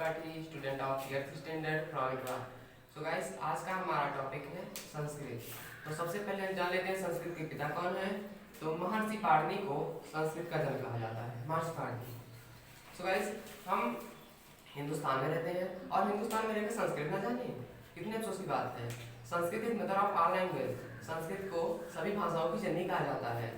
Tripathi, student of 8th standard from Itwa. So guys, आज का हमारा टॉपिक है संस्कृत। तो सबसे पहले हम जान लेते हैं संस्कृत के पिता कौन है। तो महर्षि पाणिनि को संस्कृत का जनक कहा जाता है, महर्षि पाणिनि। सो गाइस, हम हिंदुस्तान में रहते हैं और हिंदुस्तान में रहकर संस्कृत ना जानिए, कितने अफसोस की बात है। Sanskrit is mother of all language. Sanskrit को सभी भाषाओं की जननी कहा जाता है।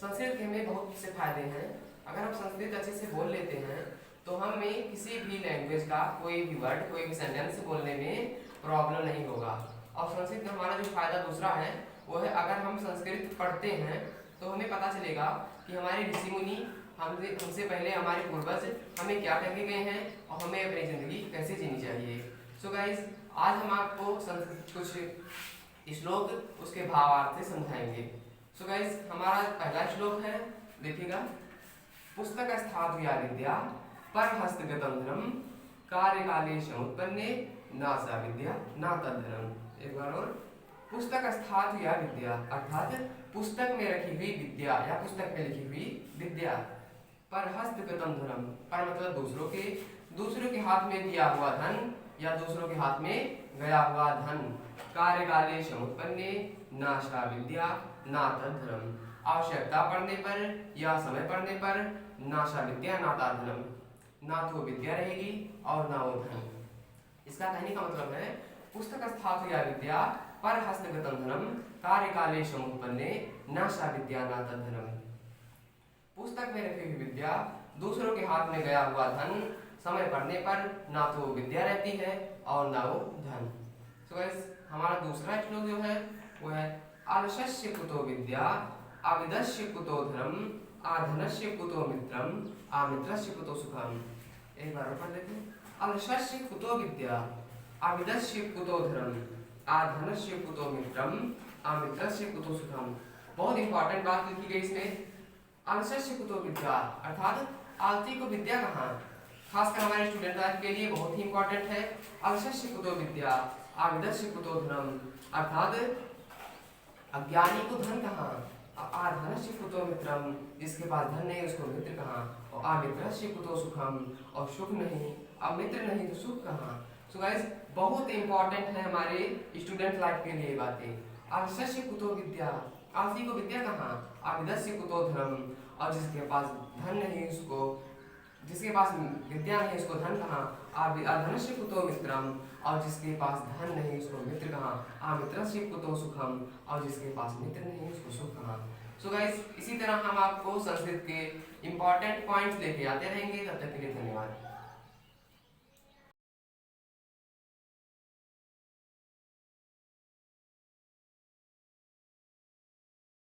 संस्कृत के हमें बहुत से फायदे हैं। अगर हम संस्कृत अच्छे से बोल लेते हैं तो हमें किसी भी लैंग्वेज का कोई भी वर्ड, कोई भी सेंटेंस बोलने में प्रॉब्लम नहीं होगा। और संस्कृत में हमारा जो फायदा दूसरा है वो है, अगर हम संस्कृत पढ़ते हैं तो हमें पता चलेगा कि हमारे ऋषि मुनि हमसे पहले हमारे पूर्वज हमें क्या कह के गए हैं और हमें अपनी ज़िंदगी कैसे जीनी चाहिए। सो गाइस, आज हम आपको संस्कृत कुछ श्लोक उसके भावार्थ से समझाएंगे। सो गाइस, हमारा पहला श्लोक है, देखिएगा। पुस्तक स्थापया विद्या पर हस्तगतम धर्म कार्यकाले समुत्पन्ने नासा विद्या ना तद्धर्म। एक बार और, पुस्तक स्थापया विद्या अर्थात पुस्तक में रखी हुई विद्या या पुस्तक में लिखी हुई विद्या। पर हस्तगतम धर्म, पर मतलब दूसरों के हाथ में दिया हुआ धन या दूसरों के हाथ में गया हुआ धन। कार्यकाले समुत्पन्ने नाशा विद्या ना तद्धर्म, आवश्यकता पड़ने पर या समय पड़ने पर नाशा विद्या ना तद्धर्म, ना तो विद्या रहेगी और ना वो धन। इसका कहने का मतलब है, पुस्तक स्थापया विद्या पर हस्तगतम धर्म कार्यकाले समुत्पन्ने नाशा विद्या ना तद्धर्म। पुस्तक में रखी हुई विद्या, दूसरों के हाथ में गया हुआ धन, समय पड़ने पर ना तो विद्या रहती है और ना वो धन। सो गाइस, हमारा दूसरा श्लोक जो है वो है, अलसस्य कुतो विद्या अविदस्य कुतो धर्म आधनस्य कुतो मित्रम आमित्रस्य कुतो सुखम। एक बार पढ़ लेते हैं। अलसस्य कुतो विद्या अविदस्य कुतो धर्म आधनस्य कुतो मित्रम आमित्रस्य कुतो सुखम। बहुत इंपॉर्टेंट बात लिखी गई इसमें। अलसस्य कुतो विद्या अर्थात आलसी को विद्या कहाँ, खासकर हमारे स्टूडेंट लाइफ के लिए बहुत ही इंपॉर्टेंट है। अलसस्य कुतो विद्या आविदस्य कुतो धर्म अर्थात अज्ञानी को धन कहाँ, आधनस्य कुतो मित्रम, जिसके पास धन नहीं उसको मित्र कहाँ, और अमित्रस्य कुतो सुखम, और सुख नहीं अब मित्र नहीं तो सुख कहाँ। सो गाइस, बहुत इंपॉर्टेंट है हमारे स्टूडेंट लाइफ के लिए बातें। अलसस्य कुतो विद्या, आलसी को विद्या कहाँ, अविदस्य कुतो धर्म, और जिसके पास धन नहीं उसको, जिसके पास विद्या नहीं उसको धन कहाँ, अधनस्य कुतो मित्रम, और जिसके पास धन नहीं उसको मित्र कहाँ, अमित्रस्य कुतो सुखम, और जिसके पास मित्र नहीं उसको सुख कहाँ। सो गाइस, इसी तरह हम आपको संस्कृत के इंपॉर्टेंट पॉइंट्स लेके आते रहेंगे। तब तक के लिए धन्यवाद।